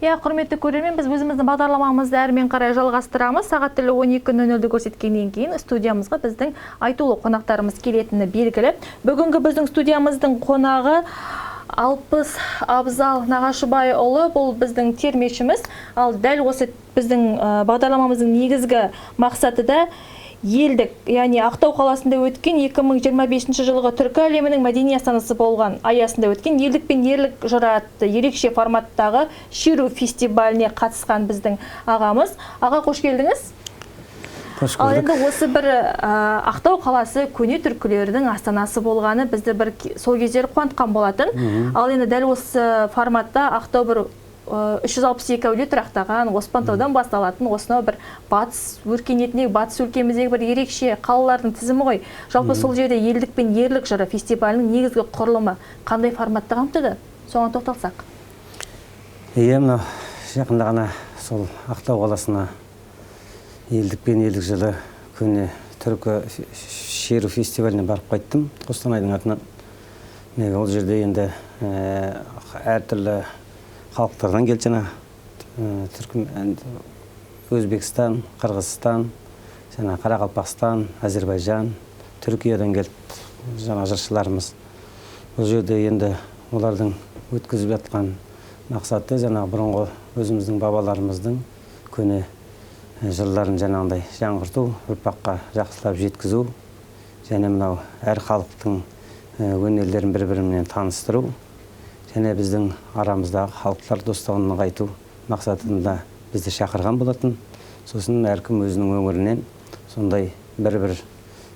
Иә, құрметті көрермен, біз өзіміздің бағдарламамызды әрмен қарай жалғастырамыз. Сағат тілі 12:00-ді көрсеткеннен кейін студиямызға біздің айтулы қонақтарымыз келетіні белгілі. Бүгінгі біздің студиямыздың қонағы Алпыс Абзал Нағашыбайұлы, бұл біздің термешіміз. Ал дәл осы біздің бағдарламамыздың негізгі мақсаты да елдік, яғни Ақтау қаласында өткен 2025 жылғы түркі әлемінің мәдени астанасы болған аясында өткен елдік пен ерлік жыры атты ерекше форматтағы шеру фестиваліне қатысқан біздің ағамыз. Аға, қош келдіңіз. Қош Ал көрдік. енді осы бір Ақтау қаласы көне түркілердің астанасы болғаны бізді бір сол кездері қуантқан болатын. Ал енді дәл осы форматта Ақтау бір 362 әулет тұрақтаған, Оспантаудан басталатын, осынау бір батыс өркениетіндегі, батыс өлкеміздегі бір ерекше қалалардың тізімі ғой. Жалпы сол жерде елдік пен ерлік жыры фестивалінің негізгі құрылымы қандай форматта қамтыды? Соған тоқталсақ. Иә, мына жақында ғана сол Ақтау қаласына елдік пен ерлік жыры көне түркі шеру фестиваліне барып қайттым, Қостанайдың атынан. Ол жерде енді әртүрлі халықтардан келді, Өзбекстан, Қырғызстан, Қарақалпақстан, Әзербайжан, Түркиядан келді жыршыларымыз. Бұл жерде енді олардың өткізіп жатқан мақсаты бұрынғы өзіміздің бабаларымыздың көне жырларын жаңғырту, ұрпаққа жақсылап жеткізу, және мынау әр халықтың өнерлерін бір-бірімен таныстыру, және біздің арамыздағы халықтар достығын нығайту мақсатында бізді шақырған болатын. Сосын әркім өзінің өңірінен сондай бір-бір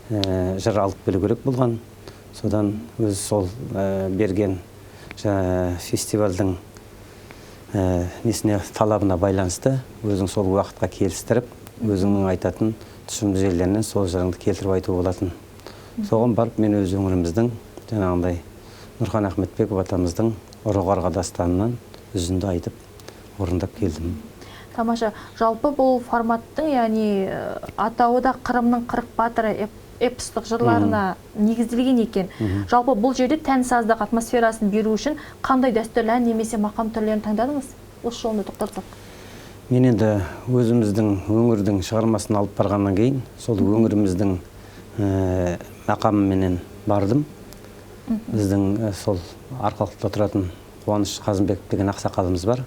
жыр алып келу керек болған. Содан өз сол берген фестивальдің талабына байланысты өзің сол уақытқа келістіріп, өзіңнің айтатын тұшымды жерлерінен сол жырыңды келтіріп айту болатын. Соған барып мен өз өңіріміздің Нұрхан Ахметбеков атамыздың Ұры-қарға дастанынан үзінді айтып, орындап келдім. Тамаша, жалпы бұл форматтың, яғни атауы да Қырымның 40 батыры эпостық жырларына негізделген екен. Жалпы бұл жерде тән саздық атмосферасын беру үшін қандай дәстүрлі ән немесе мақам түрлерін таңдадыңыз? Осы жолында тоқтатсақ. Мен енді өзіміздің өңірдің шығармасын алып барғаннан кейін, сол өңіріміздің мақамыменен бардым. Біздің сол арқалықта тұратын Қуаныш Қазымбек деген ақсақалымыз бар.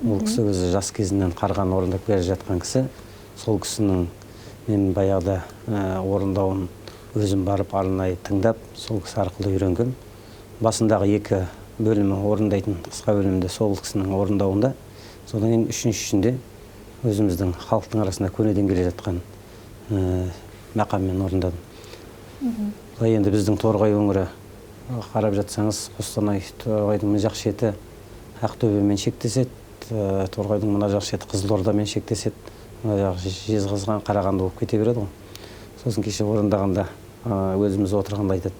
Ол кісі өзі жас кезінен қарған орындап келе жатқан кісі. Сол кісінің мен баяғыда орындауын өзім барып арнайы тыңдап, сол кісі арқылы үйренген. Басындағы 2 бөлімі орындайтын қысқа бөлімде сол кісінің орындауында. Содан кейін үшіншісінде өзіміздің халықтың арасында көнеден келе жатқан мақаммен орындадым. Енді біздің Торғай өңірі қарап жатсаңыз, Қостанай Торғайдың жақ шеті Ақтөбемен шектеседі, Торғайдың мына жақ шеті Қызылордамен шектеседі, мына жағы Жезқазған, Қарағанды болып кете береді ғой. Сосын кеше орындағанда өзіміз отырғанда айтады,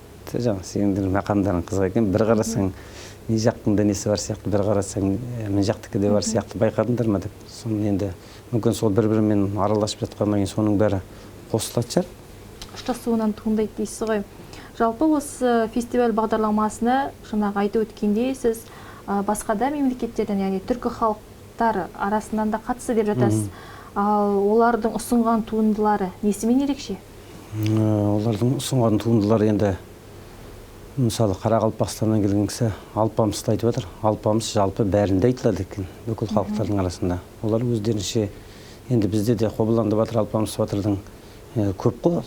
сендердің мақамдарың қызық екен, бір қарасаң не жақтың да несі бар сияқты, бір қарасаң мен жақтікі де бар сияқты байқадыңдар ма деп. Соны енді мүмкін сол бір-бірімен араласып жатқаннан кейін соның бәрі қосылатын шығар. Ұштасуынан туындайды дейсіз ғой. Жалпы осы фестиваль бағдарламасына жаңағы айтып өткендей, сіз басқа да мемлекеттерден, яғни түркі халықтар арасынан да қатысы деп жатасыз. Ал олардың ұсынған туындылары несімен ерекше? Олардың ұсынған туындылары енді мысалы Қарақалпақстаннан келген кісі алпамысты айтып жатыр. Алпамыс жалпы бәрінде айтылады екен, бүкіл халықтардың арасында. Олар өздерінше, енді бізде де Қобыланды батыр, Алпамыс батырдың көп қой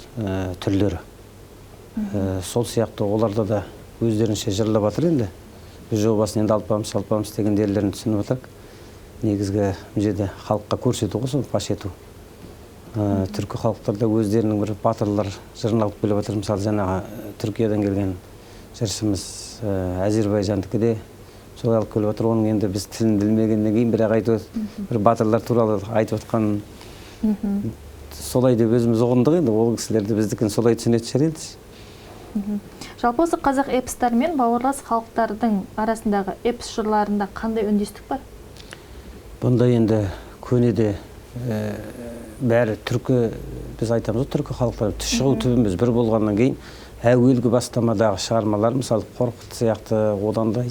түрлері. Сол сияқты оларда да өздерінше жырлап жатыр енді. Біз жобасын енді алпамыс деген дерлерін түсініп отырық. Негізгі жерде халыққа көрсету ғой, соны паш ету. Түркі халықтарда өздерінің бір батырлар жырын алып келіп жатыр. Мысалы жаңағы Түркиядан келген жыршымыз Әзербайжандікі де солай алып келіп жатыр. Оның енді біз тілін білмегеннен кейін бірақ бір батырлар туралы айтып жатқан солай деп өзіміз ұғындық енді. Ол кісілерді біздікін солай түсінетін шығар енді. Жалпы осы қазақ эпостар мен бауырлас халықтардың арасындағы эпос жырларында қандай үндестік бар? Бұнда енді көнеде бәрі түркі, біз айтамыз, түркі халықтар шығу түбіміз бір болғаннан кейін әуелгі бастамадағы шығармалар, мысалы Қорқыт сияқты, одан да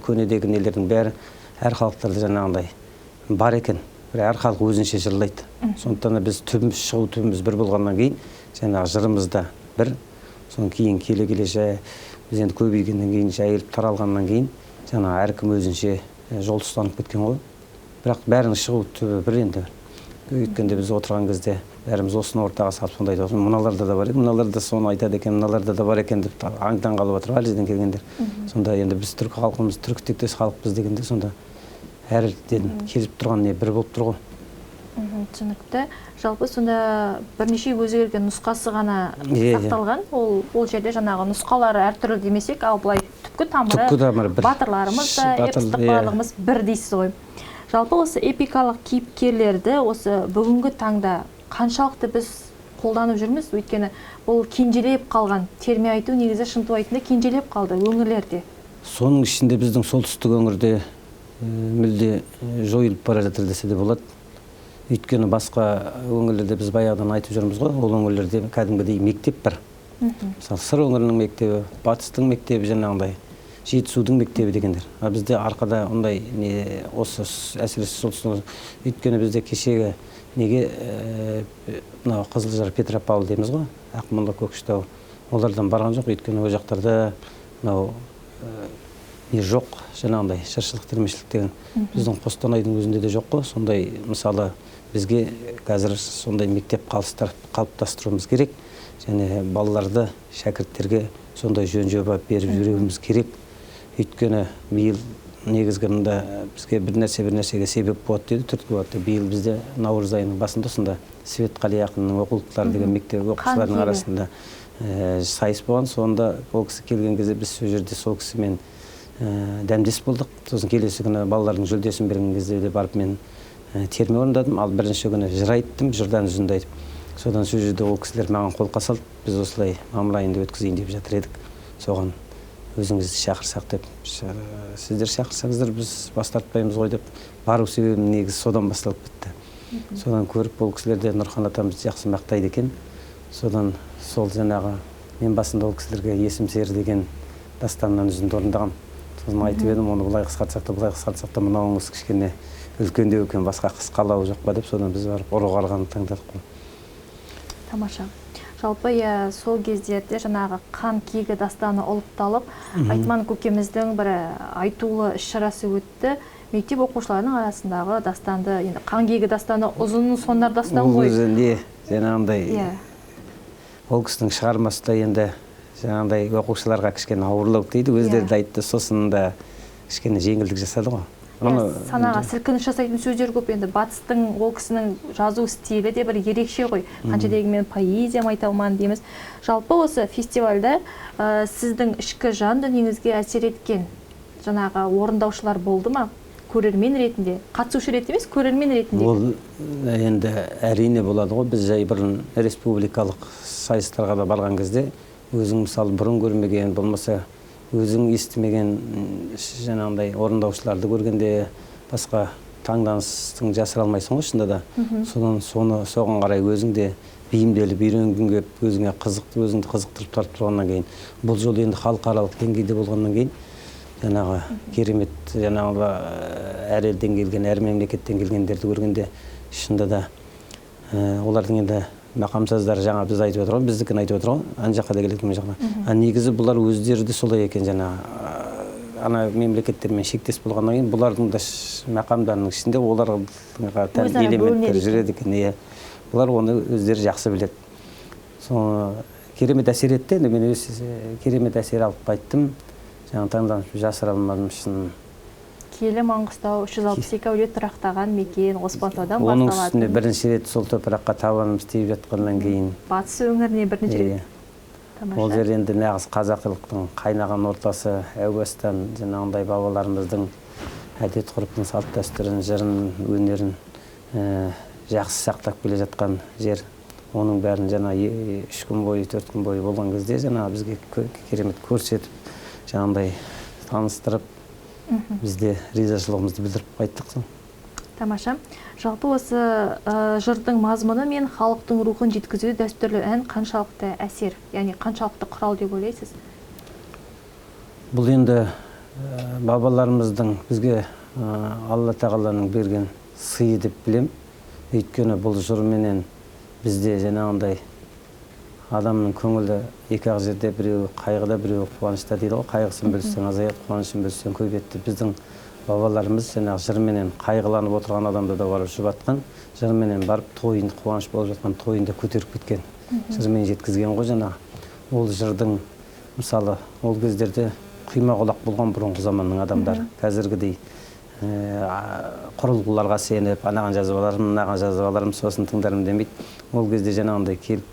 көнедегі нелердің бәрі әр халықтарда жаңағындай бар екен, әр халық өзінше жырлайды. Сондықтан біз түбіміз шығу түбіміз бір болғаннан кейін жаңағы жырымызда бір, содан кейін келе-келе біз енді көбейгеннен кейін жайылып таралғаннан кейін жаңағы әркім өзінше жол ұстанып кеткен ғой. Бірақ бәрінің шығу түбі бір енді. Өйткенде біз отырған кезде бәріміз осыны ортаға салып сонда айтып отырмыз, мыналарда да бар екен, мыналар да соны айтады екен, мыналарда да бар екен деп аңтан қалып отыр әлжеден келгендер. Сонда енді біз түркі халқымыз, түркі тектес халықпыз дегенде сонда әрден келіп тұрған не бір болып тұр ғой. Түсінікті. Жалпы сонда бірнеше өзгерген нұсқасы ғана сақталған. Ол жерде жаңағы нұсқалары әртүрлі демесек, ал былай түпкі тамыры батырларымыз да, эпостық барлығымыз бір дейсіз ғой. Жалпы осы эпикалық кейіпкерлерді осы бүгінгі таңда қаншалықты біз қолданып жүрміз? Өйткені бұл кенжелеп қалған, терме айту негізі шынтуайтында кенжелеп қалды өңірлерде. Соның ішінде біздің солтүстік өңірде мүлде жойылып бара жатыр десе де болады. Өйткені басқа өңірлерде біз баяғыдан айтып жүрміз ғой, ол өңірлерде кәдімгідей мектеп бар. Мысалы, Сыр өңірінің мектебі, Батыстың мектебі, жаңағындай Жетісудың мектебі дегендер. Бізде арқада ондай осы әсіресе солтүстік, өйткені бізде кешегі неге мынау Қызылжар, Петропавл дейміз ғой, Ақмола, Көкшетау, олардан барған жоқ. Өйткені ол жақтарда мынау не жоқ, жаңағындай шыршылық, термешілік деген біздің Қостанайдың өзінде де жоқ қой. Сондай мысалы бізге қазір сондай мектеп қалыптастыруымыз керек. Және балаларды, шәкірттерге сондай жөн жоба беріп жүруіміз керек. Өйткені биыл негізгі мында бізге бір нәрсеге себеп болады дейді, түрткі болады. Биыл бізде наурыз айының басында сонда Светқали ақынның оқулықтары деген мектеп оқушыларының арасында сайыс болған. Сонда ол кісі келген кезде біз сол жерде сол кісімен дәмдес болдық. Сосын келесі күні балалардың жүлдесін берген кезде де барып мен терме орындадым. Ал бірінші күні жыр айттым, жырдан үзінді айтып. Содан сол жерде ол кісілер маған қолқа салды. Біз осылай мамыр айында өткізейін деп жатыр едік. Соған өзіңізді шақырсақ деп, сіздер шақырсаңыздар біз бас тартпаймыз ғой деп, бару себебім негізі содан басталып кетті. Содан көріп ол кісілерде Нұрхан атамыз жақсы мақтайды екен. Содан сол жаңағы мен басында ол кісілерге есім сер деген дастаннан үзінді орындағам. Сосын айтып едім, оны былай қысқартсақ та, мынауыңыз кішкене үлкендеу екен, басқа қысқалау жоқ па деп, содан біз барып ұры-қарғаны таңдадық қой. Тамаша. Жалпы сол кездерде жаңағы қан кигі дастаны ұлықталып, Айтман көкеміздің бір айтулы іс-шарасы өтті. Мектеп оқушыларының арасындағы дастанды, енді қан кигі дастаны ұзын сонар дастан ғой. Ол өзінде жаңағындай ол кісінің шығармасы да енді жаңағындай оқушыларға кішкене ауырлау дейді, өздері де айтты, сосын да кішкене жеңілдік жасады ғой. Санаға сілкініш жасайтын сөздер көп. Енді батыстың ол кісінің жазу стилі де бір ерекше ғой. Қанша дегенмен поэзиям айта алман дейміз. Жалпы осы фестивальда сіздің ішкі жан дүниеңізге әсер еткен жаңағы орындаушылар болды ма? Көрермен ретінде, қатысушы ретінде емес, көрермен ретінде. Ол енді әрине болады ғой. Біз жай бұрын республикалық сайыстарға да барған кезде өзің мысалы бұрын көрмеген, болмаса өзің естімеген жаңағындай орындаушыларды көргенде басқа таңданыстың жасыра алмайсың ғой шынында да. Соған қарай өзің де бейімделіп үйренгің келіп, өзіңді қызықтырып тартып тұрғаннан кейін, бұл жолы енді халықаралық деңгейде болғаннан кейін жаңағы керемет жаңағы әр елден келген, әр мемлекеттен келгендерді көргенде шынында да олардың енді мақамсаздары жаңа біз айтып отырған, біздікін айтып отырған, ана жаққа да келеді, мен жаққа. Негізі бұлар өздері де солай екен, жаңағы ана мемлекеттермен шектес болғаннан кейін бұлардың да мақамдарының ішінде оларға тән элементтер жүреді екен. Бұлар оны өздері жақсы біледі. Соны керемет әсер етті. Енді мен өз керемет әсер алып қайттым. Жаңа таңданып жасыра алмадым шын. Киелі Маңғыстау 362 әулет тұрақтаған мекен Оспантаудан басталады. Оның үстіне бірінші рет сол топыраққа табанымыз тиіп жатқаннан кейін. Батыс өңіріне бірінші рет. Ол жер енді нағыз қазақылықтың қайнаған ортасы, әу бастан жаңағындай бабаларымыздың әдет ғұрпын, салт дәстүрін, жырын, өнерін жақсы сақтап келе жатқан жер. Оның бәрін жаңа 3 күн бойы, 4 күн бойы болған кезде жаңа бізге керемет көрсетіп, жаңағындай таныстырып, бізде ризашылығымызды білдіріп қайттық. Тамаша. Жалпы осы жырдың мазмұны мен халықтың рухын жеткізуі дәстүрлі ән қаншалықты әсер, яғни қаншалықты құрал деп ойлайсыз? Бұл енді бабаларымыздың бізге Алла тағаланың берген сыйы деп білем. Өйткені бұл жыр менен бізде жаңағындай адамның көңілі екі ақ жерде, біреуі қайғыда, біреуі қуанышта дейді ғой. Қайғысын бөлсең азаяды, қуанышын бөлсең көбейеді. Біздің бабаларымыз жаңағы жырменен қайғыланып отырған адамды да барып жұбатқан, жырменен барып тойын, қуаныш болып жатқан тойында көтеріп кеткен, жырмен жеткізген ғой жаңағы. Ол жырдың мысалы ол кездерде құйма құлақ болған бұрынғы заманның адамдары, қазіргідей құрылғыларға сеніп, анаған жазып аларым, мынаған жазып аларым, сосын тыңдарым демейді. Ол кезде жаңағындай келіп,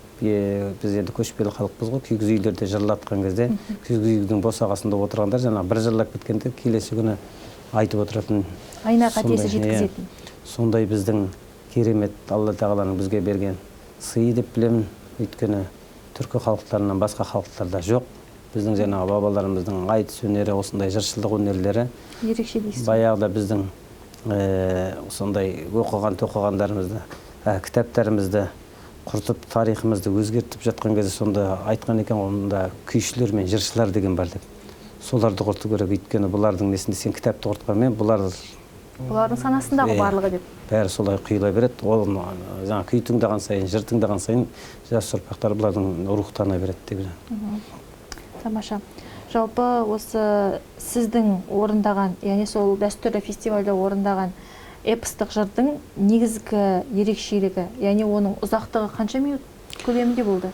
біз енді көшпелі халықпыз ғой, күйгіз үйлерде жырлатқан кезде, күйгіз үйдің босағасында отырғандар жаңағы бір жырлап кеткенде келесі күні айтып отыратын, айна қатесі жеткізетін. Сондай біздің керемет Алла тағаланың бізге берген сыйы деп білемін. Өйткені түркі халықтарынан басқа халықтарда жоқ. Біздің жаңағы бабаларымыздың айтыс өнері, осындай жыршылық өнерлері ерекше дейсіз. Баяғыда біздің сондай оқыған тоқығандарымызды, кітаптарымызды құртып, тарихымызды өзгертіп жатқан кезде сонда айтқан екен, онда күйшілер мен жыршылар деген бар деп. Соларды құрту керек. Өйткені бұлардың несінде сен кітапты құртқанмен, бұлардың санасындағы барлығы деп. Бәрі солай құйыла береді. Ол жаңа күй тыңдаған сайын, жыр тыңдаған сайын жас ұрпақтар бұлардың рухтана береді деп. Тамаша. Жалпы осы сіздің орындаған, яғни сол дәстүрлі фестивальда орындаған эпостық жырдың негізгі ерекшелігі, яғни оның ұзақтығы қанша минут көлемінде болды?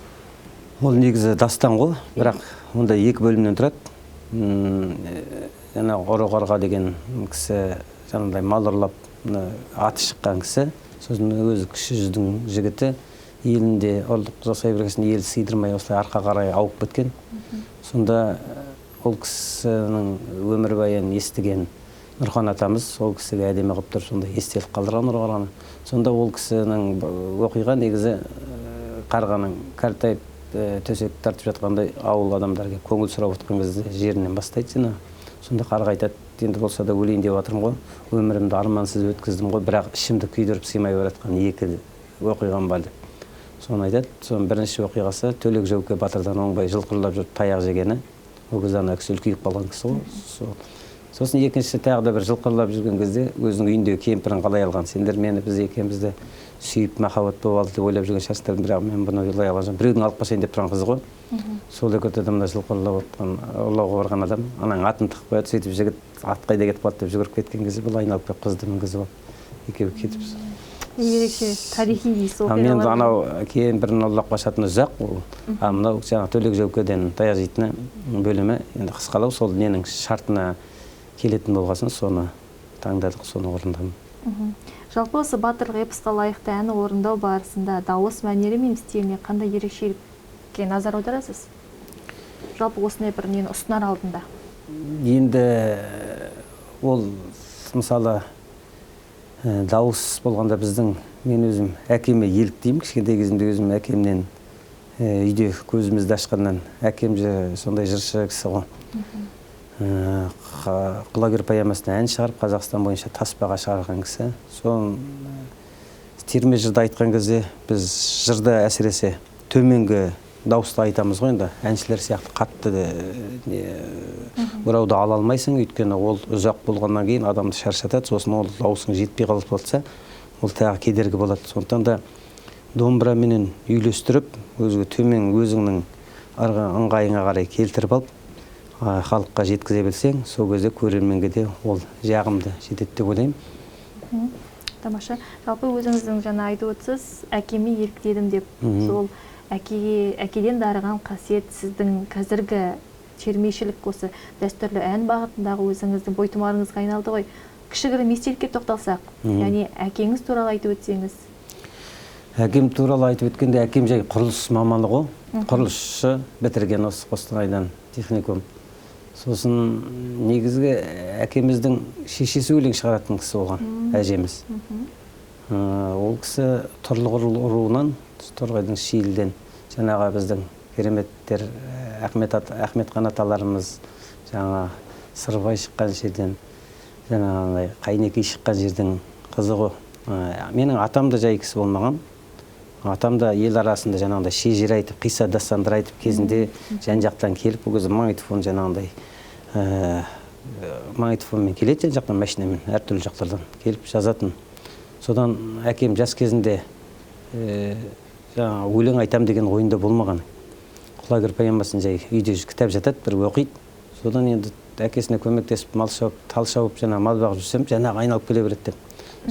Ол негізі дастан ғой, бірақ онда екі бөлімнен тұрады. Ұры-қарға деген кісі жаңағыдай мал ұрлап аты шыққан кісі, сосын өзі кіші жүздің жігіті елінде ұрлық жасай бергесін ел сыйдырмай осылай арқа қарай ауып кеткен. Сонда ол кісінің өмірбаянын естіген Нұрхан атамыз ол кісіге әдемі қылып тұрып сонда естелік қалдырған ұрғарғаны. Сонда ол кісінің оқиға негізі қарғаның кәртайып төсек тартып жатқандай ауыл адамдарға көңіл сұрап отқан кезде жерінен бастайды сені. Сонда қарға айтады, енді болса да өлейін деп жатырмын ғой, өмірімді армансыз өткіздім ғой, бірақ ішімді күйдіріп сыймай баратқан екі оқиғам бар деп. Соны айтады. Соның бірінші оқиғасы Төлек Жауке батырдан оңбай жылқырлап жүріп таяқ жегені. Ол кезде ана кісі үлкейіп қалған кісі ғой. Сосын екіншісі тағы да бір жылқырлап жүрген кезде өзінің үйіндегі кемпірін қалай алған. Сендер мені біз екеумізді сүйіп махаббат болып алды деп ойлап жүрген шығарсыңдар, бірақ мен бұны ойлай алған жоқпын. Біреудің алып қашайын деп тұрған қызы ғой. Сол екі адамда жылқырлап отқан, ұрлауға барған адам, ананың атын тығып қояды, сөйтіп жігіт ат қайда кетіп қалды деп жүгіріп кеткен кезде бұл айналып келіп қызды мінгізіп алып екеуі кетіп. Ерекше тарихи дейсіз оқиғалар. Мен анау кемпірін ұрлап қашатын ұзақ, мынау жаңағы Төлек Жаукеден таяқ жейтін бөлімі енді қысқалау, сол ненің шартына келетін болғасын соны таңдадық, соны орындадым. Жалпы осы батырлық эпосқа лайықты әні орындау барысында дауыс мәнері мен стиліне қандай ерекшелікке назар аударасыз? Жалпы осындай бір нені ұсынар алдында? Енді ол мысалы дауыс болғанда біздің, мен өзім әкеме еліктеймін, кішкентай кезімде өзім әкемнен үйде көзімізді ашқаннан, әкем сондай жыршы кісі ғой. Құлагер поэмасына ән шығарып, Қазақстан бойынша таспаға шығарған кісі. Соның терме жырды айтқан кезде біз жырды әсіресе төменгі дауысты айтамыз ғой енді. Әншілер сияқты қатты бұрауды ала алмайсың, өйткені ол ұзақ болғаннан кейін адамды шаршатады, сосын ол дауысың жетпей қалып қалса, ол тағы кедергі болады. Сондықтан да домбыраменен үйлестіріп, өзге төмен өзіңнің ыңғайыңа қарай келтіріп алып, халыққа жеткізе білсең, сол кезде көрерменге де ол жағымды жетеді деп ойлаймын. Тамаша. Жалпы өзіңіздің жаңа айтып отырсыз, әкеме еліктедім деп. Сол әкеден дарыған қасиет сіздің қазіргі термешілік осы дәстүрлі ән бағытындағы өзіңіздің бойтұмарыңызға айналды ғой. Кішігірім естелікке тоқталсақ, яғни әкеңіз туралы айтып өтсеңіз. Әкем туралы айтып өткенде, әкем жай құрылыс маманы ғой. Құрылысшы, бітірген осы Қостанайдан техникум. Сосын негізгі әкеміздің шешесі өлең шығаратын кісі болған, әжеміз. Ол кісі Тұрлық руынан, Торғайдың Шиеліден, жаңаға біздің кереметтер Ахметқан аталарымыз, жаңа Сырбай шыққан жерден, жаңа Қайнекей шыққан жердің қызы ғой. Менің атам да жай кісі болмаған. Атам да ел арасында жаңағындай шежір айтып, қиса дастандар айтып кезінде жан жақтан келіп, ол кезде магнитофон жаңағындай магнитофонмен келеді, жан жақтан машинамен, әртүрлі жақтардан келіп жазатын. Содан әкем жас кезінде өлең айтам деген ойында болмаған. Құлагер поэмасын жай үйде кітап жатады, бір оқиды. Содан енді әкесіне көмектесіп, мал шауып, тал шауып, мал бағып жүрсем, жаңағы айналып келе береді деп.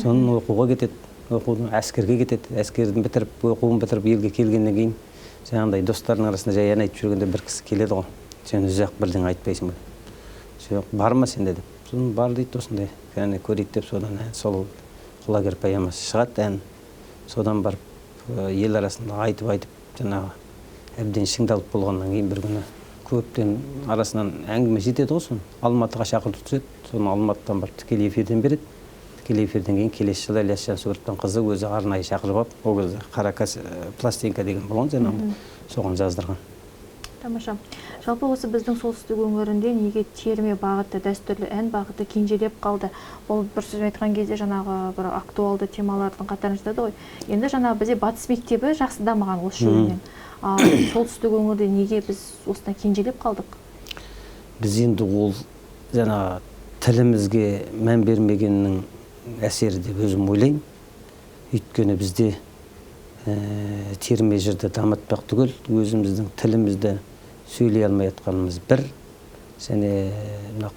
Соны оқуға кетеді, оқудан әскерге кетеді. Әскерді бітіріп, оқуын бітіріп, елге келгеннен кейін, жаңағыдай достарының арасында жай ән айтып жүргенде бір кісі келеді ғой. Сен ұзақ бірдеңе айтпайсың ба? Жоқ, барма сенде деп. Соны бар дейді, осындай, кәне көрейік деп, содан сол Құлагер поэмасы шығады, ән. Содан барып ел арасында айтып, жаңағы әбден шыңдалып болғаннан кейін бір күні көптен арасынан әңгіме жетеді ғой, соны Алматыға шақыртып түседі. Соны Алматыдан барып тікелей эфирден береді. Тікелей эфирден кейін келесі жылы Ілияс Жансүгіровтің қызы өзі арнайы шақырып алып, ол кезде қара пластинка деген болған, жаңағы соған жаздырған. Тамаша. Жалпы осы біздің солтүстік өңірінде неге терме бағыты, дәстүрлі ән бағыты кенжелеп қалды? Ол бір сөз айтқан кезде жаңағы бір актуалды темалардың қатарына жатады ғой. Енді жаңағы бізде батыс мектебі жақсы дамыған осы жөнінен. Солтүстік өңірде неге біз осыдан кенжелеп қалдық? Біз енді ол жаңағы тілімізге мән бермегеннің әсері деп өзім ойлаймын. Өйткені бізде терме жырды дамытпақ түгел, өзіміздің тілімізді сөйлей алмай жатқанымыз бір. Және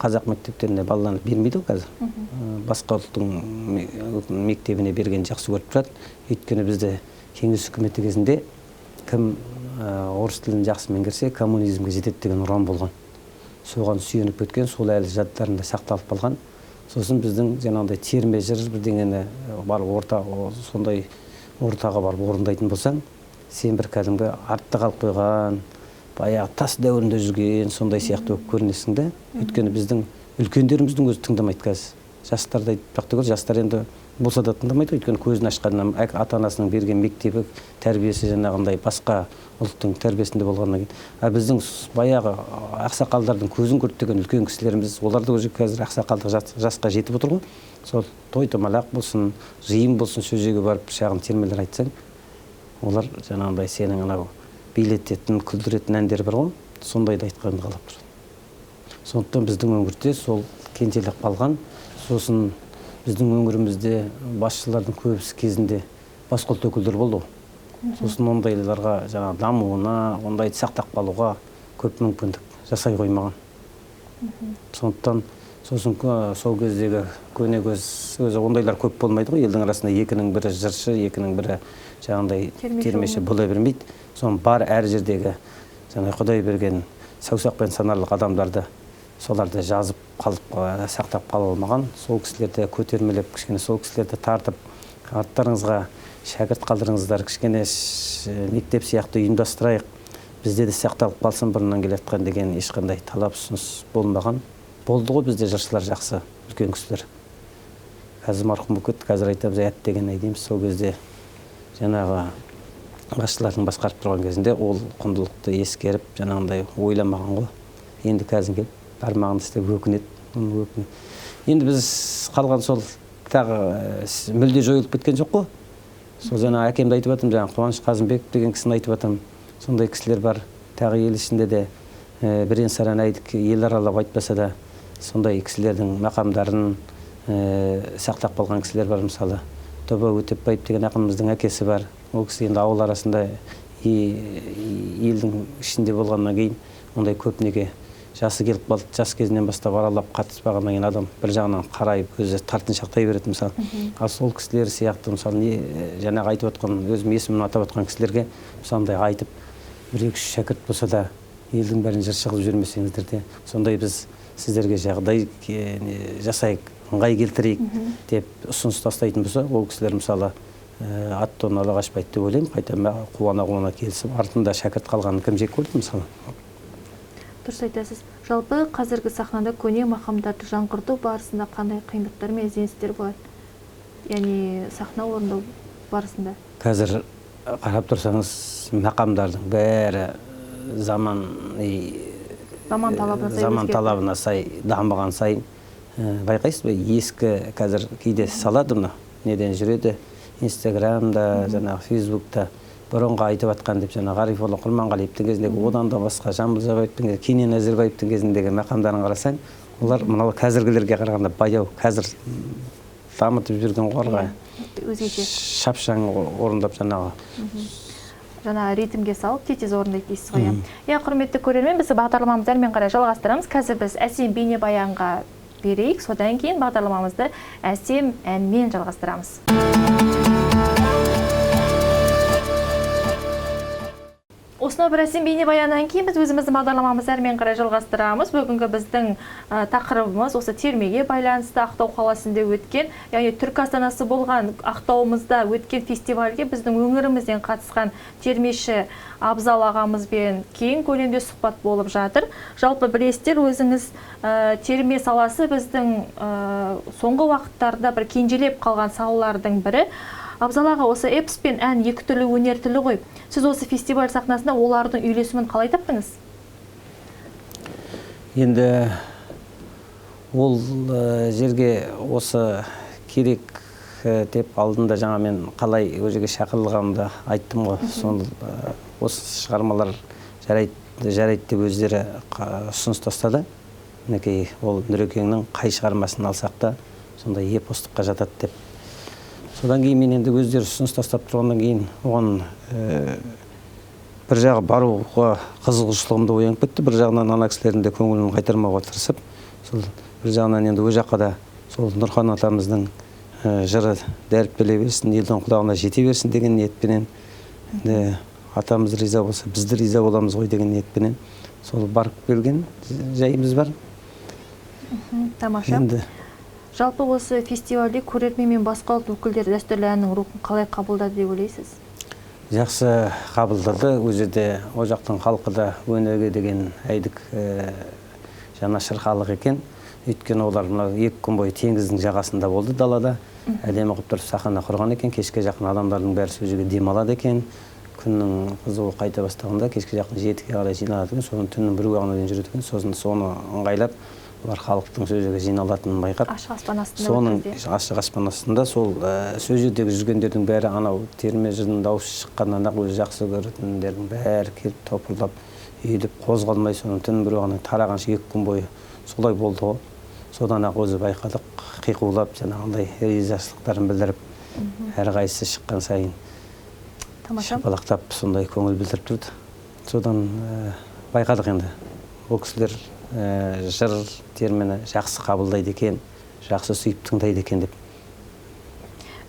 қазақ мектептеріне балаларды бермейді қазір. Басқа ұлттың мектебіне берген жақсы көріп тұрады. Өйткені бізде кеңес үкіметі кезінде кім орыс тілін жақсы меңгерсе, коммунизмге жетеді деген ұран болған. Соған сүйеніп кеткен, сол әлі жадтарында сақталып қалған. Сосын біздің жаңағыдай терме жыр бірдеңені бар сондай ортаға барып орындайтын болсаң, сен бір кәдімгі артта қалып қойған, баяғы тас дәуірінде жүрген сондай сияқты болып көрінесің де. Өйткені біздің үлкендеріміздің өзі тыңдамайды қазір. Жастарды айтпақ түгел, жастар енді болса да тыңдамайды, өйткені көзін ашқаннан ата-анасының берген мектебі, тәрбиесі жаңағындай басқа ұлттың тәрбиесінде болғаннан кейін. Біздің баяғы ақсақалдардың көзін көріп үлкен кісілеріміз, олар да уже қазір ақсақалдық жасқа жетіп отыр ғой. Сол той-томалақ болсын, жиын болсын, сөзеге барып шағын термелер айтсаң, олар жаңағындай сенің анау билететін, күлдіретін әндер бар ғой, сондайды айтқанды қалап тұрады. Сондықтан біздің өңірде сол кенжелеп қалған. Сосын біздің өңірімізде басшылардың көбісі кезінде басқұлт өкілдер болды. Сосын ондайларға жаңа дамуына, ондайды сақтап қалуға көп мүмкіндік жасай қоймаған. Сондықтан сосын сол кездегі көне көз өзі ондайлар көп болмайды ғой, елдің арасында екінің бірі жыршы, екінің бірі жаңағындай термеші бола бермейді. Соның бар әр жердегі жаңа Құдай берген саусақпен санарлық адамдарды соларды жазып қалып сақтап қала алмаған. Сол кісілерді көтермелеп, кішкене сол кісілерді тартып, арттарыңызға шәкірт қалдырыңыздар, кішкене мектеп сияқты ұйымдастырайық, бізде де сақталып қалсын бұрыннан келе жатқан деген ешқандай талап ұсыныс болмаған. Болды ғой бізде жыршылар жақсы, үлкен кісілер. Қазір марқұм болып кетті, қазір айтамыз әт деген дейміз. Сол кезде жаңағы басшылардың басқарып тұрған кезінде ол құндылықты ескеріп, жаңағындай ойламаған ғой. Енді қазір келіп бармағын істеп өкінеді. Енді біз қалған сол тағы мүлде жойылып кеткен жоқ қой. Сол жаңа әкемді айтып жатырмын, жаңа Қуаныш Қазымбек деген кісіні айтып жатырмын. Сондай кісілер бар. Тағы ел ішінде де бірен-саран ел аралап айтпаса да сондай кісілердің мақамдарын сақтап қалған кісілер бар. Мысалы Тоба Өтепбаев деген ақынымыздың әкесі бар. Ол кісі енді ауыл арасында елдің ішінде болғаннан кейін ондай көп неге жасы келіп қалды, жас кезінен бастап аралап қатыспағаннан кейін адам бір жағынан қарайып өзі тартыншақтай береді мысалы. Ал сол кісілер сияқты мысалы жаңағы айтып отқан, өзім есімін атап отқан кісілерге сондай айтып бір-екі шәкірт болса да елдің бәрін жыршы қылып жүрмесеңіздер де сондай біз сіздерге жағдай жасайық, ыңғай келтірейік деп ұсыныс тастайтын болса, ол кісілер мысалы аттан ала қашпайды деп ойлаймын. Қайта қуана келісіп, артында шәкірт қалғанын кім жек көрді мысалы. Дұрыс айтасыз. Жалпы қазіргі сахнада көне мақамдарды жаңғырту барысында қандай қиындықтар мен ізденістер болады? Яғни сахна орындау барысында. Қазір қарап тұрсаңыз, мақамдардың бәрі заман талабына сай дамыған сайын байқайсыз ба, ескі қазір кейде салады, неден жүреді, Инстаграмда, жаңағы Фейсбукта бұрынғы айтып жатқан деп жаңа Ғарифолла Құрманғалиевтің кезіндегі одан да басқа Жамбыл Жабаевтың кезінде Кенен Әзірбаевтың кезіндегі мақамдарын қарасаң, олар мынау қазіргілерге қарағанда баяу, қазір дамытып жүрген қорға өзгеше шапшаң орындап жаңа ритмге салып тез орындайды дейсіз ғой. Иә, құрметті көрермен, біз бағдарламамызды әрмен қарай жалғастырамыз. Қазір біз әсем бейнебаянға берейік, содан кейін бағдарламамызды әсем әнмен жалғастырамыз. Осынау бір әсем бейнебаяннан кейін біз өзіміздің бағдарламамызды әрмен қарай жалғастырамыз. Бүгінгі біздің тақырыбымыз осы термеге байланысты Ақтау қаласында өткен, яғни түркі астанасы болған Ақтауымызда өткен фестивальге біздің өңірімізден қатысқан термеші Абзал ағамызбен кең көлемде сұхбат болып жатыр. Жалпы білесіздер, өзіңіз терме саласы біздің соңғы уақыттарда бір кенжелеп қалған салалардың бірі. Абзал аға, осы эпос пен ән екі түрлі өнер тілі ғой. Сіз осы фестиваль сахнасында олардың үйлесімін қалай таптыңыз? Енді ол жерге осы керек деп алдында жаңа мен қалай ол жерге шақырылғанымды айттым ғой. Осы шығармалар жарайды деп өздері ұсыныс тастады. Мінекей ол Нұрекеңнің қай шығармасын алсақ та сондай эпостыққа жатады деп. Содан кейін мен енді өздері ұсыныс тастап тұрғаннан кейін оған бір жағы баруға қызығушылығымды оянып кетті, бір жағынан ана кісілердің де көңілін қайтармауға тырысып, сол бір жағынан енді ол жаққа да сол Нұрхан атамыздың жыры дәріптеле берсін, елдің құлағына жете берсін деген ниетпенен, атамыз риза болса, біз де риза боламыз ғой деген ниетпенен сол барып келген жайымыз бар. Тамаша. Жалпы осы фестивальде көрермен мен басқа ұлт өкілдері дәстүрлі әннің рухын қалай қабылдады деп ойлайсыз? Жақсы қабылдады. Ол жерде о жақтың халқы да өнерге деген әйдік жанашыр халық екен. Өйткені олар екі күн бойы теңіздің жағасында болды далада. Әдемі қылып тұрып сахна құрған екен. Кешке жақын адамдардың бәрі сол жерге демалады екен. Күннің қызуы қайта бастағанда кешке жақын 7-ге қарай жиналады екен. Сосын түннің 1 уақытына дейін жүреді екен. Сосын соны ыңғайлап олар халықтың сол жерге жиналатынын байқап, ашық аспан астында соның ашық аспан астында сол сол жердегі жүргендердің бәрі анау терме жырының дауысы шыққаннан ақ өзі жақсы көретіндердің бәрі келіп топырлап үйіліп қозғалмай соның түн бір уақытына тарағанша 2 күн бойы солай болды ғой. Содан ақ өзі байқадық, қиқулап жаңағындай ризашылықтарын білдіріп, әрқайсысы шыққан сайын шапалақтап сондай көңіл білдіріп тұрды. Содан байқадық енді ол кісілер жыр термені жақсы қабылдайды екен, жақсы сүйіп тыңдайды екен деп.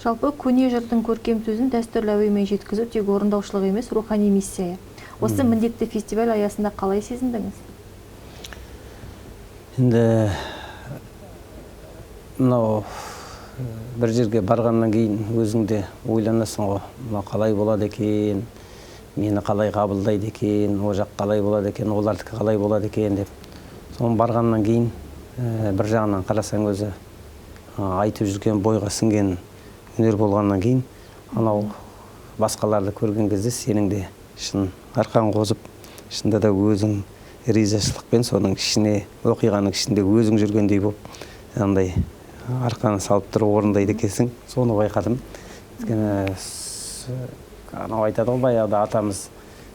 Жалпы көне жырдың көркем сөзін дәстүрлі әуенмен жеткізу тек орындаушылық емес, рухани миссия. Осы міндетті фестиваль аясында қалай сезіндіңіз? Енді мынау бір жерге барғаннан кейін өзіңде ойланасың ғой, мынау қалай болады екен, мені қалай қабылдайды екен, о жақ қалай болады екен, олардікі қалай болады екен деп. Соның барғаннан кейін бір жағынан қарасаң өзі айтып жүрген бойға сіңген өнер болғаннан кейін анау басқаларды көрген кезде сенің де шын арқан қозып, шында да өзің ризашылықпен соның ішіне, оқиғаның ішінде өзің жүргендей болып, андай арқаны салып тұрып орындайды екенсің. Соны байқадым. Өйткені анау айтады ғой, баяғыда атамыз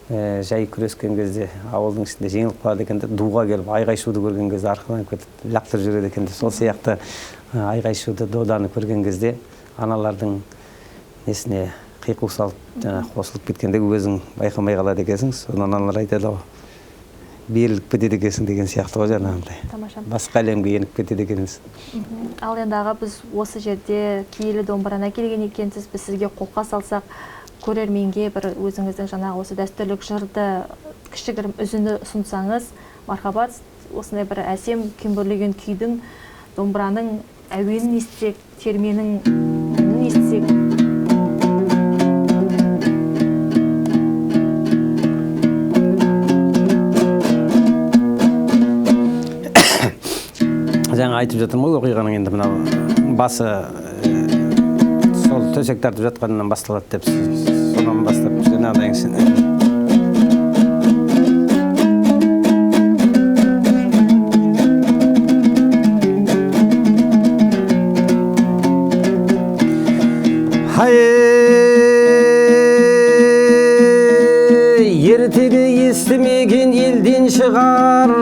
жай күрескен кезде ауылдың ішінде жеңіліп қалады екен де, дуға келіп айғай шуды көрген кезде арқаланып кетіп лақтырып жүреді екен де. Сол сияқты айғай шуды, доданы көрген кезде аналардың несіне қиқу салып қосылып кеткенде өзің байқамай қалады екенсің. Содан аналар айтады ғой, беріліп кетеді екенсің деген сияқты ғой жаңағындай. Басқа әлемге еніп кетеді екенсіз. Ал енді аға, біз осы жерде киелі домбыраны келген екенсіз, біз сізге қолқа салсақ, көрерменге бір өзіңіздің жаңағы осы дәстүрлік жырды кішігірім үзінді ұсынсаңыз, мархабат, осындай бір әсем кембірлеген күйдің, домбыраның әуенін естісек, терменің үнін естісек. Жаңа айтып жатырмын ғой, оқиғаның енді мынау басы сол төсек тартып жатқаннан басталады деп, содан бастап жаңағыдай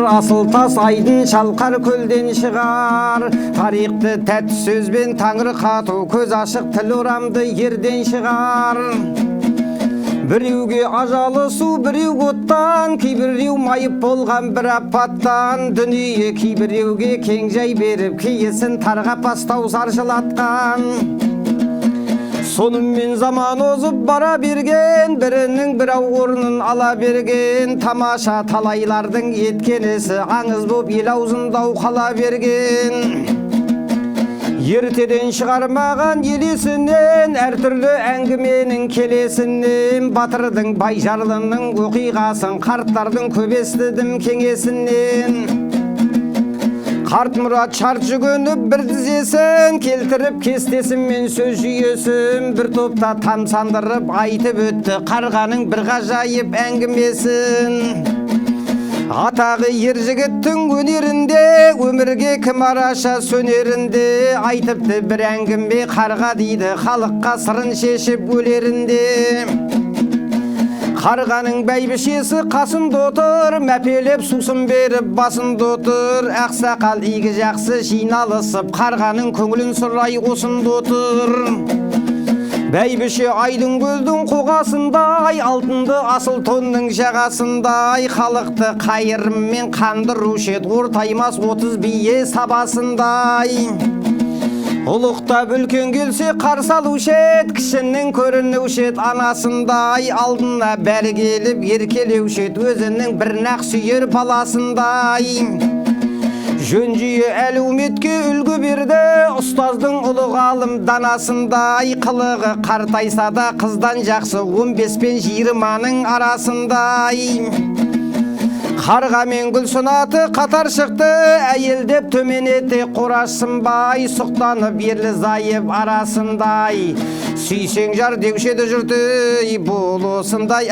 асыл тас айдын шалқар көлден шығар. Тарихты тәтті сөзбен таңыр қату, көз ашық тіл орамды ерден шығар. Біреуге ажалы су, біреу оттан, кейбіреу майып болған бір апаттан. Дүние кейбіреуге кең жай беріп, кейесін тарға пастау саржылатқан. Сонымен заман озып бара берген, бірінің бірау орнын ала берген. Тамаша талайлардың еткенесі, аңыз боп ел аузында қала берген. Ертеден шығармаған елесінен, әртүрлі әңгіменің келесінен. Батырдың бай жарлының оқиғасын, қарттардың көп естідім кеңесінен. Қарт Мұрат шарт жүгініп бір тізесін, келтіріп кестесімен сөз жүйесін. Бір топта тамсандырып айтып өтті қарғаның бір ғажайып әңгімесін. Атағы ер жігіттің өнерінде, өмірге кім араша сөнерінде. Айтыпты бір әңгіме қарға дейді, халыққа сырын шешіп өлерінде. Қарғаның бәйбішесі қасында отыр, мәпелеп сусын беріп басында отыр. Ақсақал игі жақсы жиналысып, қарғаның көңілін сұрай осында отыр. Бәйбіше айдың көлдің қоғасындай, алтынды асыл тонның жағасындай. Халықты қайырыммен қандырушы еді, ортаймас 30 бие сабасындай. Ұлықтап үлкен келсе қарсы алушы еді, кішінің көрінуші еді анасындай. Алдына бәрі келіп еркелеуші еді, өзінің бір нақ сүйер баласындай. Жөн жүйе әлеуметке үлгі берді, ұстаздың ұлы ғалым данасындай. Қылығы қартайса да қыздан жақсы, 15 пен 20-ның арасындай. Қарға мен Гүлсін аты қатар шықты, әйелдеп төменете қорашсынбай. Сұқтанып ерлі зайып арасындай, сүйсең жар деушеді жұрты болысындай.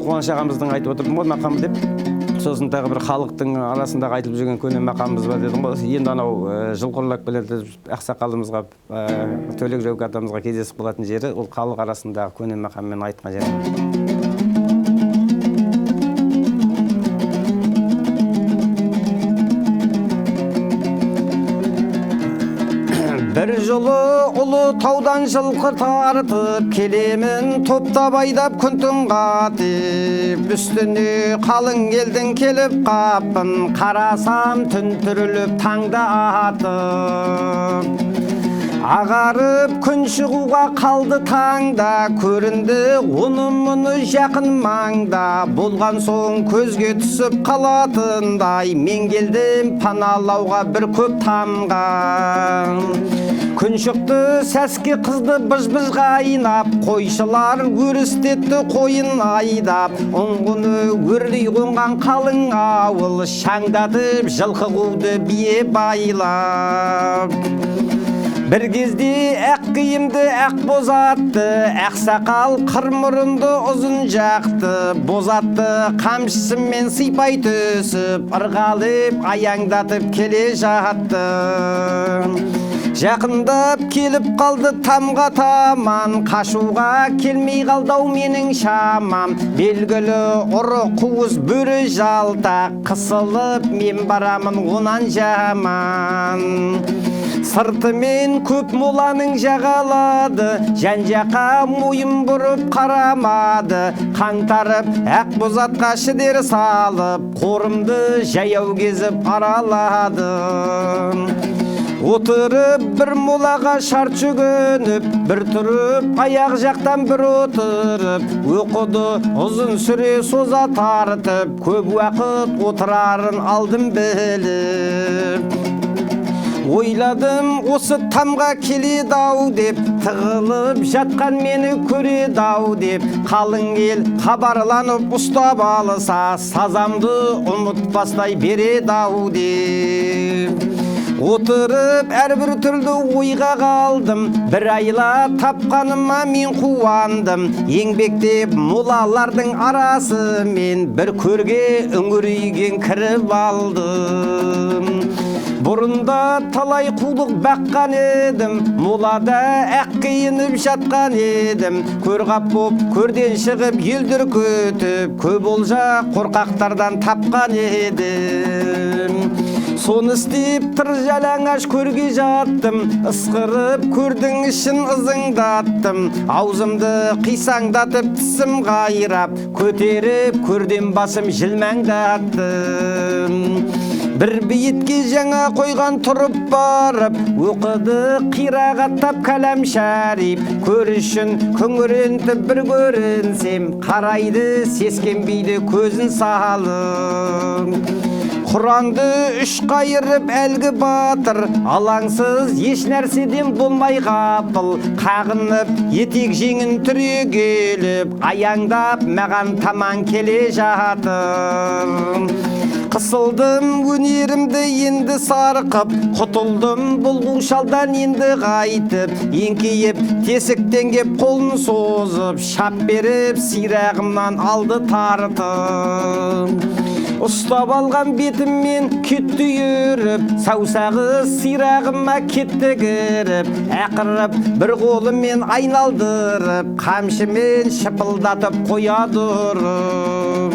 Қуаныш ағамыздың айтып отырдым ғой мақамы деп. Сосын тағы бір халықтың арасында айтылып жүрген көне мақамымыз бар дедім ғой. Енді анау жылқырлап келеді ақсақалымызға, Төлек Жауке атамызға кездесіп қалатын жері, ол халық арасындағы көне мақаммен айтқан жері. Бір жолы ұлы таудан жылқы тартып, келемін топтап айдап күн қатып. Үстіне қалың елдің келіп қапын, қарасам түн түріліп таңда атып. Ағарып күн шығуға қалды таңда, көрінді оны-мұны жақын маңда. Болған соң көзге түсіп қалатындай, мен келдім паналауға бір көп тамға. Күн шықты сәске қызды бұж-бұж қайнап, қойшылар өрістетті қойын айдап. Ұңғыны өрлей қонған қалың ауыл, шаңдатып жылқы қуды бие байлап. Бір кезде әқ киімді әқ бозатты, ақсақал қырмұрынды ұзын жақты. Бозатты қамшысымен сипай төсіп, ырғалып аяңдатып келе жатты. Жақындап келіп қалды тамға таман, қашуға келмей қалдау менің шамам. Белгілі ұры қуыз бөрі жалтақ, қысылып мен барамын онан жаман. Сыртымен көп моланың жағалады, жан-жаққа мойын бұрып қарамады. Қаңтарып әқ бозатқа шідер салып, қорымды жаяу кезіп аралады. Отырып бір молаға шарт жүгініп, бір тұрып аяқ жақтан бір отырып, оқыды ұзын сүре соза тартып, көп уақыт отырарын алдым біліп. Ойладым осы тамға келеді-ау деп, тығылып жатқан мені көреді-ау деп. Қалың ел хабарланып ұстап алыса, сазамды ұмытпастай береді-ау деп. Отырып әрбір түрлі ойға қалдым, бір айла тапқаныма мен қуандым. Еңбектеп молалардың арасымен бір көрге үңірейген кіріп алдым. Бұрында талай қулық баққан едім, молада әқ киініп жатқан едім. Көрғап боп көрден шығып елдір көтіп, көп олжа қорқақтардан тапқан едім. Соны істеп тыр жалаңаш көрге жаттым, ысқырып көрдің ішін ызыңдаттым. Аузымды қисаңдатып тісім қайрап, көтеріп көрден басым жылмаңдаттым. Бір бейітке жаңа қойған тұрып барып, оқыды қирағаттап кәләм шәріп. Көрішін күңірентіп бір көрінсем, қарайды сескенбейді көзін салып. Құранды үш қайырып әлгі батыр, алаңсыз еш нәрседен болмай қапыл. Қағынып етек жеңін түрегеліп, аяңдап маған таман келе жатыр. Қысылдым өнерімді енді сарқып, құтылдым бұлғу шалдан енді қайтып. Еңкейіп тесіктен кеп қолын созып, шап беріп сирағымнан алды тартып. Ұстап алған бетіммен кетті үйіріп, саусағы сирағыма кетті кіріп. Әқырып бір қолымен айналдырып, қамшымен шыпылдатып қояды ұрып.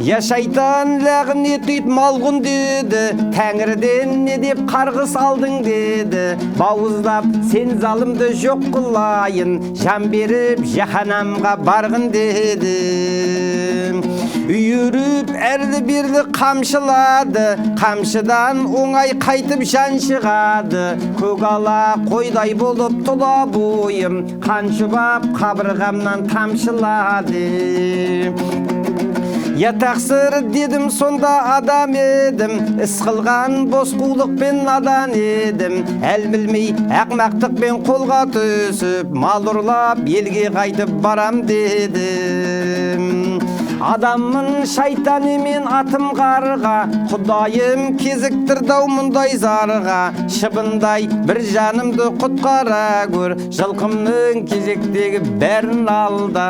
Я шайтан лағынет үйт малғын деді, тәңірден не деп қарғыс алдың деді. Бауыздап сен залымды жоқ қылайын, жан беріп жаһанамға барғын деді. Үйіріп әрлі берлі қамшылады, қамшыдан оңай қайтып жан шығады. Көгала қойдай болып тұла бойым, қан шұбап қабырғамнан тамшылады. Я тақсыр дедім сонда адам едім, іс қылған бос қулықпен надан едім. Әл білмей ақмақтықпен қолға түсіп, мал ұрлап елге қайтып барам дедім. Адаммын шайтан емен атым қарға, Құдайым кезіктірді-ау мұндай зарға. Шыбындай бір жанымды құтқара көр, жылқымның кезектегі бәрін алда.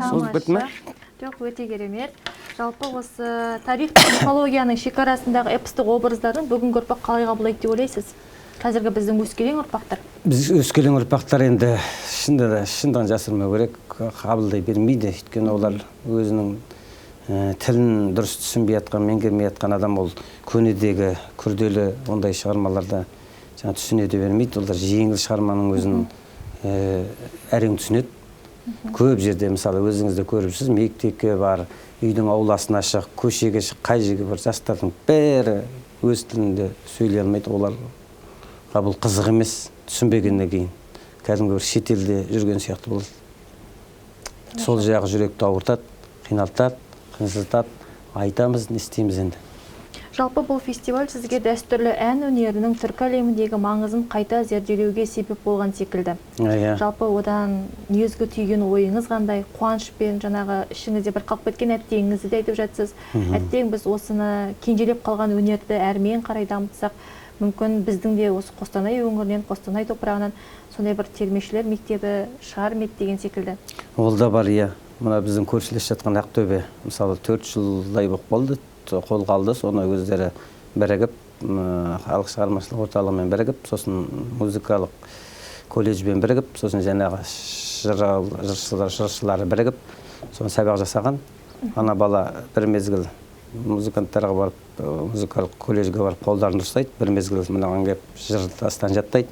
Сөз бітті ме? Жоқ, өте керемет. Жалпы осы тарих пен мифологияның шекарасындағы эпостық образдарын бүгінгі ұрпақ қалай қабылдайды деп ойлайсыз? Қазіргі біздің өскелең ұрпақтар. Біз өскелең ұрпақтар енді шындығын жасырмау керек, қабылдай бермейді. Өйткені олар өзінің тілін дұрыс түсінбей жатқан, меңгермей жатқан адам, ол көнедегі күрделі ондай шығармаларда түсіне де бермейді. Олар жеңіл шығарманың өзін әрең түсінеді. Көп жерде, мысалы, өзіңізді көріпсіз, мектепке бар, үйдің ауласына шық, көшеге шық, қай жерге бар, жастардың бәрі өз тілінде сөйлей алмайды. Оларға бұл қызық емес, түсінбегеннен кейін. Кәдімгі бір шетелде жүрген сияқты болады. Сол жағы жүректі ауыртады, қиналтады, қынжылтады, айтамыз, не істейміз енді. Жалпы бұл фестиваль сізге дәстүрлі ән өнерінің түркі әлеміндегі маңызын қайта зерделеуге себеп болған секілді. Жалпы одан негізгі түйген ойыңыз қандай? Қуанышпен жаңағы ішіңізде бір қалып кеткен әттеңіңізді де айтып жатсыз. Әттең біз осыны кенжелеп қалған өнерді әрмен қарай дамытсақ, мүмкін біздің де осы Қостанай өңірінен, Қостанай топырағынан сондай бір термешілер мектебі шығар ма еді деген секілді. Ол да бар, иә. Мына біздің көршілес жатқан Ақтөбе, мысалы 4 жылдай болып қалды, қолға алды. Соны өздері бірігіп, халық шығармашылық орталығымен бірігіп, сосын музыкалық колледжбен бірігіп, сосын жаңағы жыршылары бірігіп, соны сабақ жасаған. Ана бала бір мезгіл музыканттарға барып, музыкалық колледжге барып қолдарын ұстайды, бір мезгіл мынаған кеп жыр тастан жаттайды.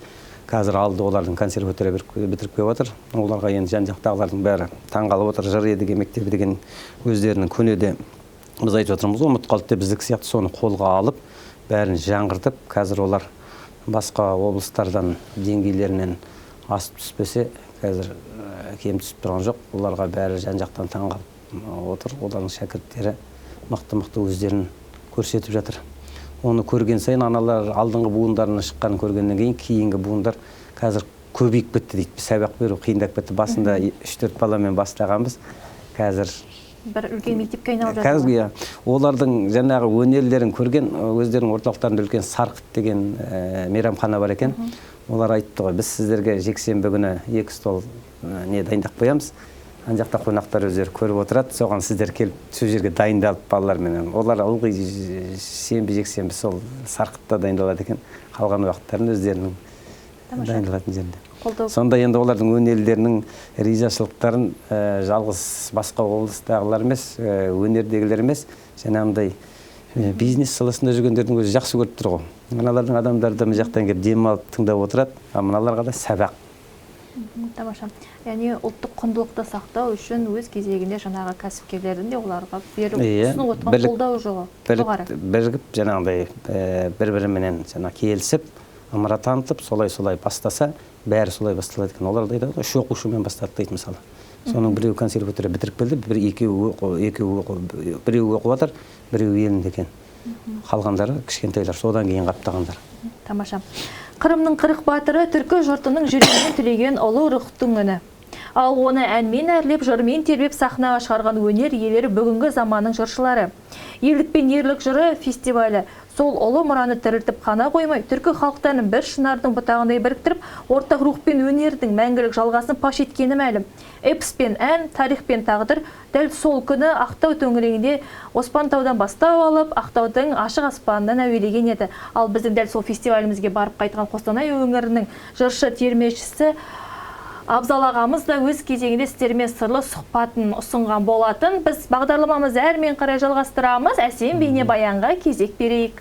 Қазір алды олардың консерватория бітіріп кеп отыр. Оларға енді жан-жақтағылардың бәрі таңғалып отыр. Жыр едіге мектебі деген өздерінің көнеде біз айтып отырмыз, ұмыт қалды деп біздік сияқты соны қолға алып, бәрін жаңғыртып, қазір олар басқа облыстардан деңгейлерінен асып түспесе, қазір кем түсіп тұрған жоқ. Оларға бәрі жан-жақтан таңғалып отыр. Олардың шәкірттері мықты-мықты өздерін көрсетіп жатыр. Оны көрген сайын аналар алдыңғы буындарына шыққанын көргеннен кейін, кейінгі буындар қазір көбейіп бітті дейді. Сабақ беру қиындап бітті. Басында 3-4 баламен бастағанбыз. Қазір бір үлкен мектепке айналып жатыр. Қазір олардың жаңағы өнерлерін көрген, өздерінің орталықтарында үлкен Сарқыт деген мейрамхана бар екен. Олар айтты ғой, біз сіздерге жексенбі күні 2 стол дайындап қоямыз. ана жақта қонақтар өздері көріп отырады, соған сіздер келіп сол жерге дайындалып балаларменен. Олар ылғи сенбі жексенбі сол Сарқытта дайындалады екен, қалған уақыттарын өздерінің дайындалатын жерінде. Сонда енді олардың өнерлерінің ризашылықтарын жалғыз басқа облыстағылар емес, өнердегілер емес, жаңағындай бизнес саласында жүргендердің өзі жақсы көріп тұр ғой. Мыналардың адамдары да мына жақтан келіп демалып тыңдап отырады, а мыналарға да сабақ. Тамаша. Яғни ұлттық құндылықты сақтау үшін өз кезегінде жаңағы кәсіпкерлердің де оларға беріп ұсынып отырған қолдау жоғары. Бірігіп жаңағындай бір-біріменен келісіп, ымыра танытып, солай бастаса, бәрі солай басталады екен. Олар да айтады, үш оқушымен бастады дейді мысалы. Соның біреу консерватория бітіріп келді, біреу оқып жатыр, біреу елінде екен. Қалғандары кішкентайлар, содан кейін қаптағандар. Тамаша. Қырымның қырық батыры түркі жұртының жүрегінен түлеген ұлы рухтың үні. Ал оны әнмен әрлеп, жырмен тербеп сахнаға шығарған өнер иелері бүгінгі заманның жыршылары. Ерлік пен ерлік жыры фестивалі сол ұлы мұраны тірілтіп қана қоймай, түркі халықтарының бір шынардың бұтағындай біріктіріп, ортақ рух пен өнердің мәңгілік жалғасын паш еткені мәлім. Эпос пен ән, тарих пен тағдыр дәл сол күні Ақтау төңірегінде Оспантаудан бастау алып, Ақтаудың ашық аспанынан әуелеген еді. Ал біздің дәл сол фестивалімізге барып қайтқан Қостанай өңірінің жыршы термешісі Абзал ағамыз да өз кезегінде сіздермен сырлы сұхбатын ұсынған болатын. Біз бағдарламамызды әрмен қарай жалғастырамыз. Әсем бейнебаянға кезек берейік.